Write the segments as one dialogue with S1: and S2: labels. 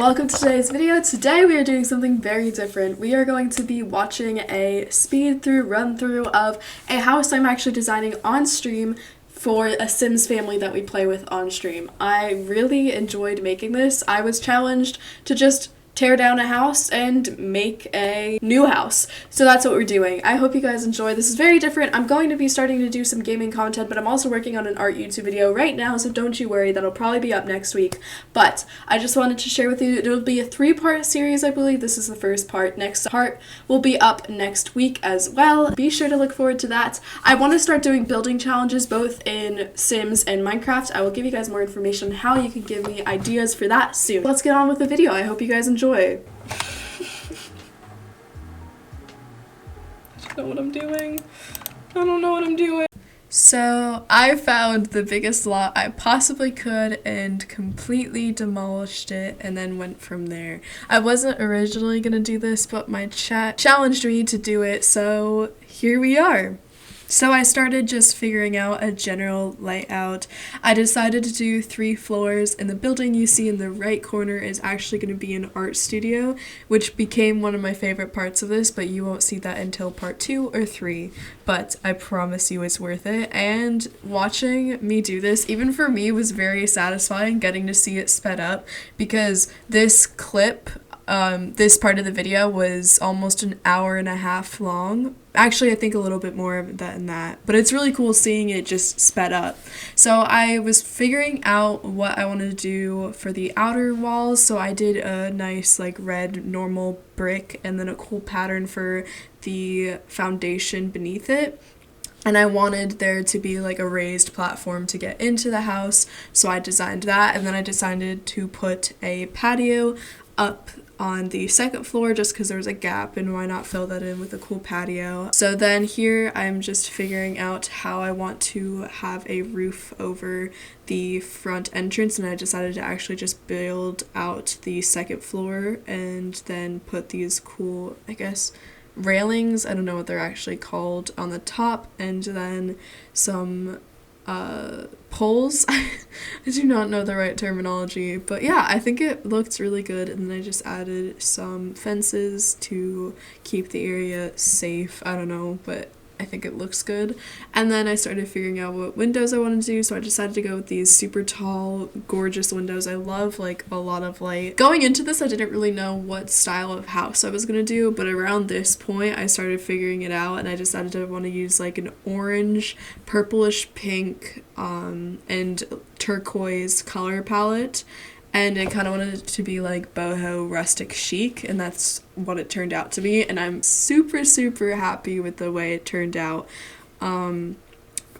S1: welcome to today's video. Today we are doing something very different. We are going to be watching a run through of a house I'm actually designing on stream for a Sims family that we play with on stream. I really enjoyed making this. I was challenged to just tear down a house and make a new house. So that's what we're doing. I hope you guys enjoy. This is very different. I'm going to be starting to do some gaming content, but I'm also working on an art YouTube video right now, so don't you worry. That'll probably be up next week. But I just wanted to share with you, it'll be a 3-part series, I believe. This is the first part. Next part will be up next week as well. Be sure to look forward to that. I want to start doing building challenges both in Sims and Minecraft. I will give you guys more information on how you can give me ideas for that soon. Let's get on with the video. I hope you guys enjoy. I don't know what I'm doing. I don't know what I'm doing. So I found the biggest lot I possibly could and completely demolished it and then went from there. I wasn't originally gonna do this, but my chat challenged me to do it, so here we are. So I started just figuring out a general layout. I decided to do 3 floors, and the building you see in the right corner is actually going to be an art studio, which became one of my favorite parts of this, but you won't see that until part 2 or 3. But I promise you it's worth it, and watching me do this, even for me, was very satisfying getting to see it sped up, because this clip, this part of the video was almost an hour and a half long. Actually, I think a little bit more than that, but it's really cool seeing it just sped up. So I was figuring out what I wanted to do for the outer walls, so I did a nice like red normal brick and then a cool pattern for the foundation beneath it. And I wanted there to be like a raised platform to get into the house, so I designed that, and then I decided to put a patio up on the 2nd floor just because there was a gap, and why not fill that in with a cool patio. So then here I'm just figuring out how I want to have a roof over the front entrance, and I decided to actually just build out the 2nd floor and then put these cool, I guess, railings, I don't know what they're actually called, on the top, and then some poles. I do not know the right terminology, but yeah, I think it looked really good, and then I just added some fences to keep the area safe. I don't know, but I think it looks good. And then I started figuring out what windows I wanted to do, so I decided to go with these super tall, gorgeous windows. I love like a lot of light. Going into this, I didn't really know what style of house I was gonna do, but around this point I started figuring it out, and I decided to want to use like an orange, purplish pink, and turquoise color palette. And I kind of wanted it to be like boho rustic chic, and that's what it turned out to be, and I'm super, super happy with the way it turned out.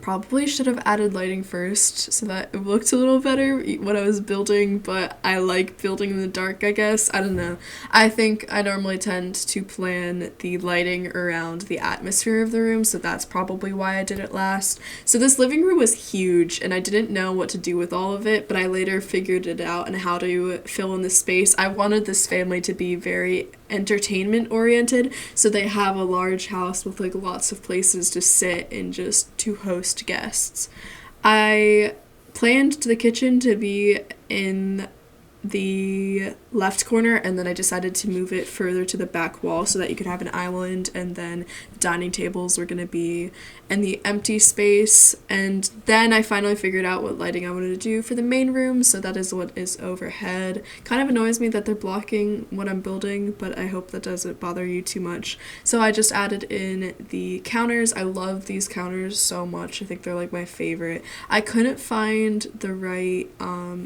S1: Probably should have added lighting first so that it looked a little better when I was building, but I like building in the dark, I guess. I don't know. I think I normally tend to plan the lighting around the atmosphere of the room, so that's probably why I did it last. So this living room was huge, and I didn't know what to do with all of it, but I later figured it out and how to fill in the space. I wanted this family to be very entertainment oriented, so they have a large house with like lots of places to sit and just to host guests. I planned the kitchen to be in the left corner, and then I decided to move it further to the back wall so that you could have an island, and then the dining tables were going to be in the empty space. And then I finally figured out what lighting I wanted to do for the main room, so that is what is overhead. Kind of annoys me that they're blocking what I'm building, but I hope that doesn't bother you too much. So I just added in the counters. I love these counters so much. I think they're like my favorite. I couldn't find the right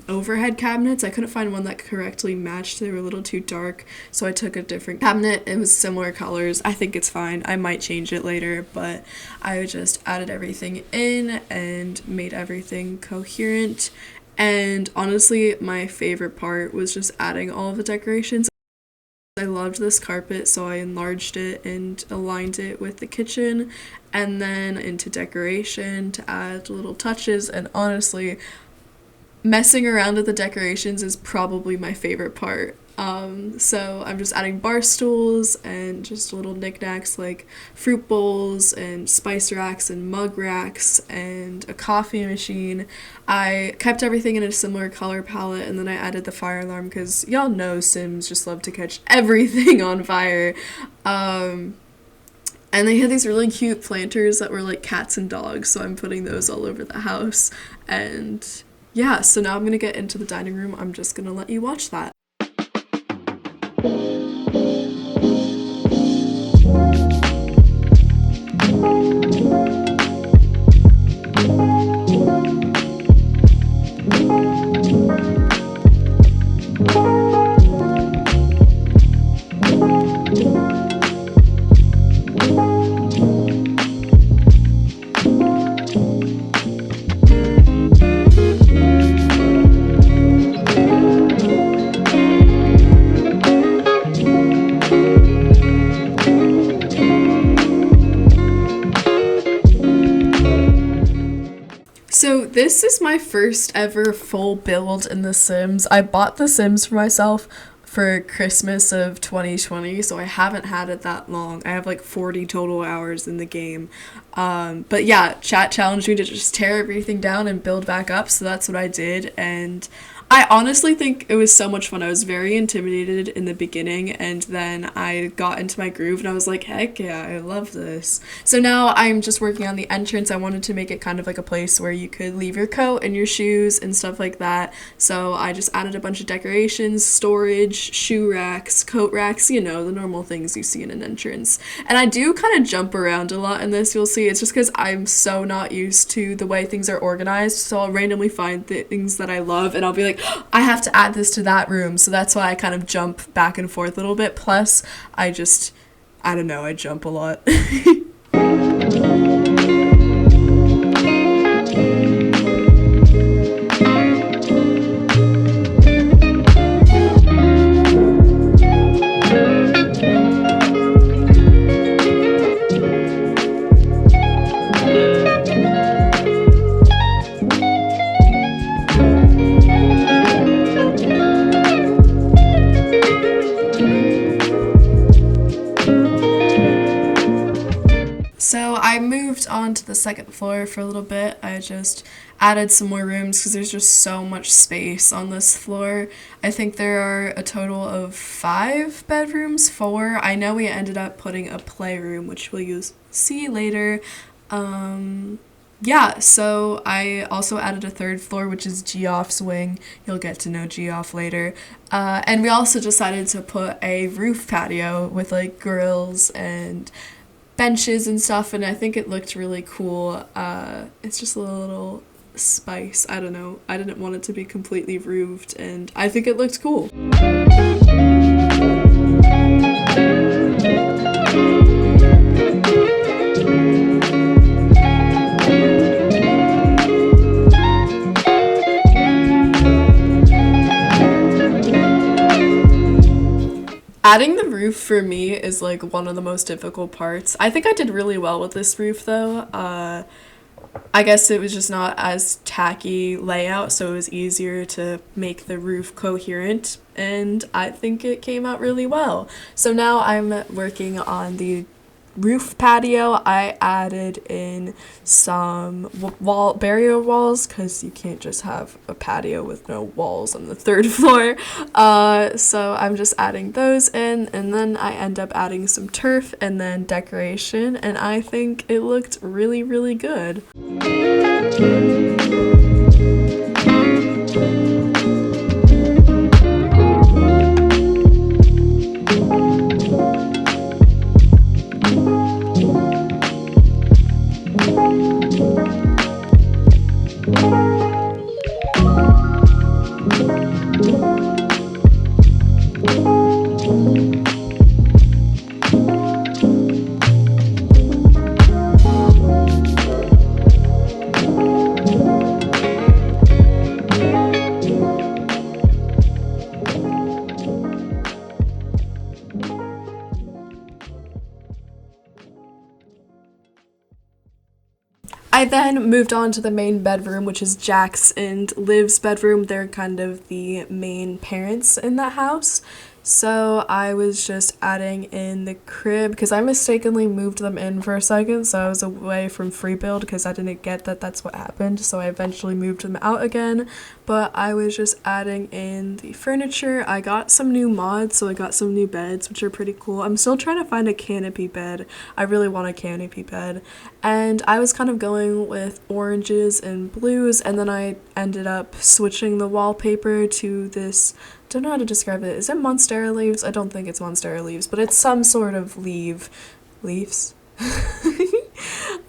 S1: overhead cabinets. I couldn't find one that correctly matched. They were a little too dark, so I took a different cabinet. It was similar colors. I think it's fine. I might change it later, but I just added everything in and made everything coherent. And honestly, my favorite part was just adding all of the decorations. I loved this carpet, so I enlarged it and aligned it with the kitchen and then into decoration to add little touches. And honestly, messing around with the decorations is probably my favorite part. So I'm just adding bar stools and just little knickknacks like fruit bowls and spice racks and mug racks and a coffee machine. I kept everything in a similar color palette, and then I added the fire alarm because y'all know Sims just love to catch everything on fire. And they had these really cute planters that were like cats and dogs, so I'm putting those all over the house. And yeah, so now I'm gonna get into the dining room. I'm just gonna let you watch that. So this is my first ever full build in The Sims. I bought The Sims for myself for Christmas of 2020, so I haven't had it that long. I have like 40 total hours in the game. But yeah, chat challenged me to just tear everything down and build back up, so that's what I did, and I honestly think it was so much fun. I was very intimidated in the beginning, and then I got into my groove and I was like, heck yeah, I love this. So now I'm just working on the entrance. I wanted to make it kind of like a place where you could leave your coat and your shoes and stuff like that. So I just added a bunch of decorations, storage, shoe racks, coat racks, you know, the normal things you see in an entrance. And I do kind of jump around a lot in this, you'll see. It's just because I'm so not used to the way things are organized. So I'll randomly find the things that I love and I'll be like, I have to add this to that room, so that's why I kind of jump back and forth a little bit. Plus, I don't know, I jump a lot. So I moved on to the second floor for a little bit. I just added some more rooms because there's just so much space on this floor. I think there are a total of 5 bedrooms, 4. I know we ended up putting a playroom, which we'll see later. Yeah, so I also added a 3rd floor, which is Geoff's wing. You'll get to know Geoff later. And we also decided to put a roof patio with like grills and benches and stuff, and I think it looked really cool. It's just a little spice. I don't know. I didn't want it to be completely roofed, and I think it looked cool. Adding the roof for me is like one of the most difficult parts. I think I did really well with this roof though. I guess it was just not as tacky layout, so it was easier to make the roof coherent, and I think it came out really well. So now I'm working on the roof patio. I added in some barrier walls because you can't just have a patio with no walls on the 3rd floor. So I'm just adding those in, and then I end up adding some turf and then decoration, and I think it looked really, really good. I then moved on to the main bedroom, which is Jack's and Liv's bedroom. They're kind of the main parents in that house. So I was just adding in the crib because I mistakenly moved them in for a second. So I was away from free build because I didn't get that that's what happened. So I eventually moved them out again. But I was just adding in the furniture. I got some new mods, so I got some new beds, which are pretty cool. I'm still trying to find a canopy bed. I really want a canopy bed. And I was kind of going with oranges and blues, and then I ended up switching the wallpaper to this, don't know how to describe it. Is it Monstera leaves? I don't think it's Monstera leaves, but it's some sort of leaves.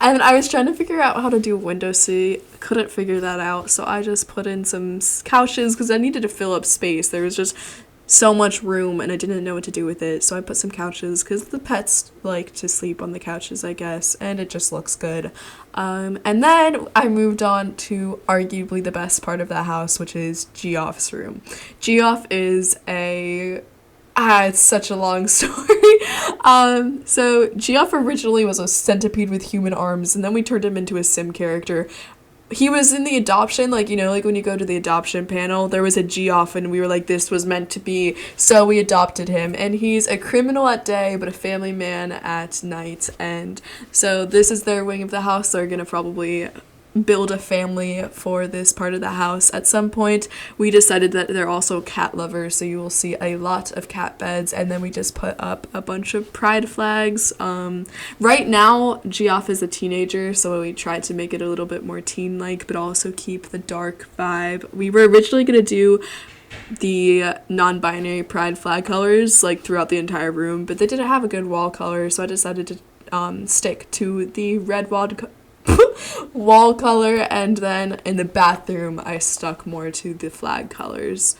S1: And I was trying to figure out how to do window seat, couldn't figure that out, so I just put in some couches because I needed to fill up space. There was just so much room and I didn't know what to do with it, so I put some couches because the pets like to sleep on the couches, I guess, and it just looks good. And then I moved on to arguably the best part of the house, which is Geoff's room. Geoff is it's such a long story. So Geoff originally was a centipede with human arms, and then we turned him into a sim character. He was in the adoption, like when you go to the adoption panel, there was a Geoff, and we were like, this was meant to be, so we adopted him. And he's a criminal at day, but a family man at night. And so this is their wing of the house. They're gonna probably build a family for this part of the house at some point. We decided that they're also cat lovers, so you will see a lot of cat beds. And then we just put up a bunch of pride flags. Right now Geoff is a teenager, so we tried to make it a little bit more teen-like but also keep the dark vibe. We were originally going to do the non-binary pride flag colors like throughout the entire room, but they didn't have a good wall color, so I decided to stick to the red wall color, and then in the bathroom I stuck more to the flag colors.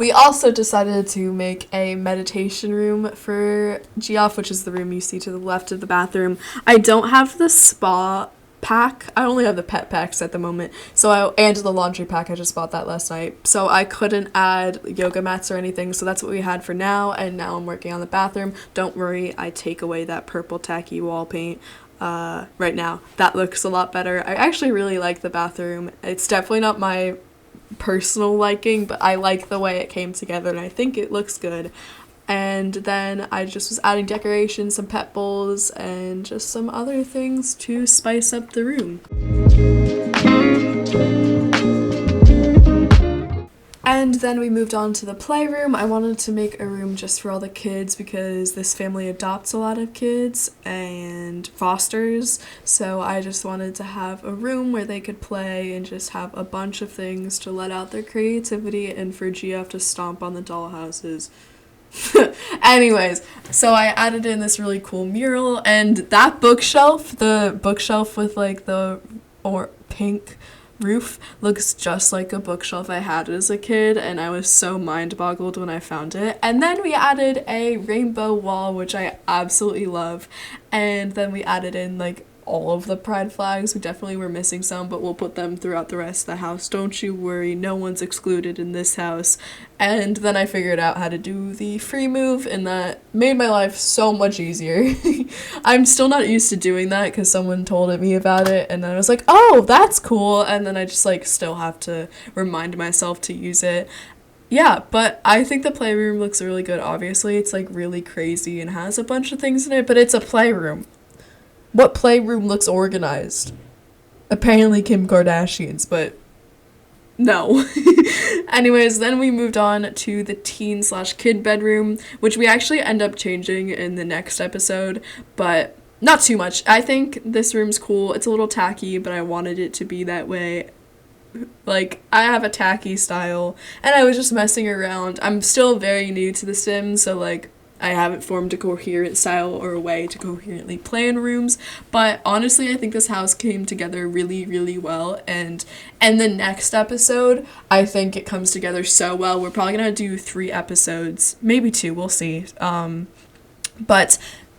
S1: We also decided to make a meditation room for Geoff, which is the room you see to the left of the bathroom. I don't have the spa pack. I only have the pet packs at the moment. And the laundry pack. I just bought that last night. So I couldn't add yoga mats or anything. So that's what we had for now. And now I'm working on the bathroom. Don't worry, I take away that purple tacky wall paint right now. That looks a lot better. I actually really like the bathroom. It's definitely not my personal liking, but I like the way it came together and I think it looks good. And then I just was adding decorations, some pet bowls, and just some other things to spice up the room. And then we moved on to the playroom. I wanted to make a room just for all the kids because this family adopts a lot of kids and fosters. So I just wanted to have a room where they could play and just have a bunch of things to let out their creativity and for Geoff to stomp on the dollhouses. Anyways, so I added in this really cool mural, and that bookshelf, the bookshelf with like the pink roof, looks just like a bookshelf I had as a kid, and I was so mind-boggled when I found it. And then we added a rainbow wall, which I absolutely love, and then we added in like all of the pride flags. We definitely were missing some, but we'll put them throughout the rest of the house. Don't you worry, no one's excluded in this house. And then I figured out how to do the free move, and that made my life so much easier. I'm still not used to doing that because someone told me about it, and then I was like, oh, that's cool, and then I just like still have to remind myself to use it. Yeah, but I think the playroom looks really good. Obviously, it's like really crazy and has a bunch of things in it, but it's a playroom. What playroom looks organized? Apparently Kim Kardashian's, but no. Anyways, then we moved on to the teen/kid bedroom, which we actually end up changing in the next episode, but not too much. I think this room's cool. It's a little tacky, but I wanted it to be that way. Like, I have a tacky style, and I was just messing around. I'm still very new to The Sims, so like, I haven't formed a coherent style or a way to coherently play in rooms, but honestly, I think this house came together really, really well, and the next episode, I think it comes together so well. We're probably gonna do 3 episodes, maybe 2, we'll see, but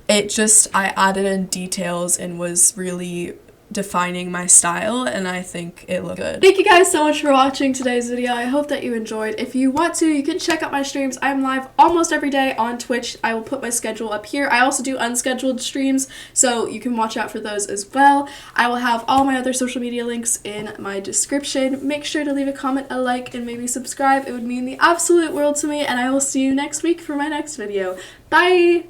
S1: I added in details and was really defining my style, and I think it looked good. Thank you guys so much for watching today's video. I hope that you enjoyed. If you want to, you can check out my streams. I'm live almost every day on Twitch. I will put my schedule up here. I also do unscheduled streams, so you can watch out for those as well. I will have all my other social media links in my description. Make sure to leave a comment, a like, and maybe subscribe. It would mean the absolute world to me, and I will see you next week for my next video. Bye!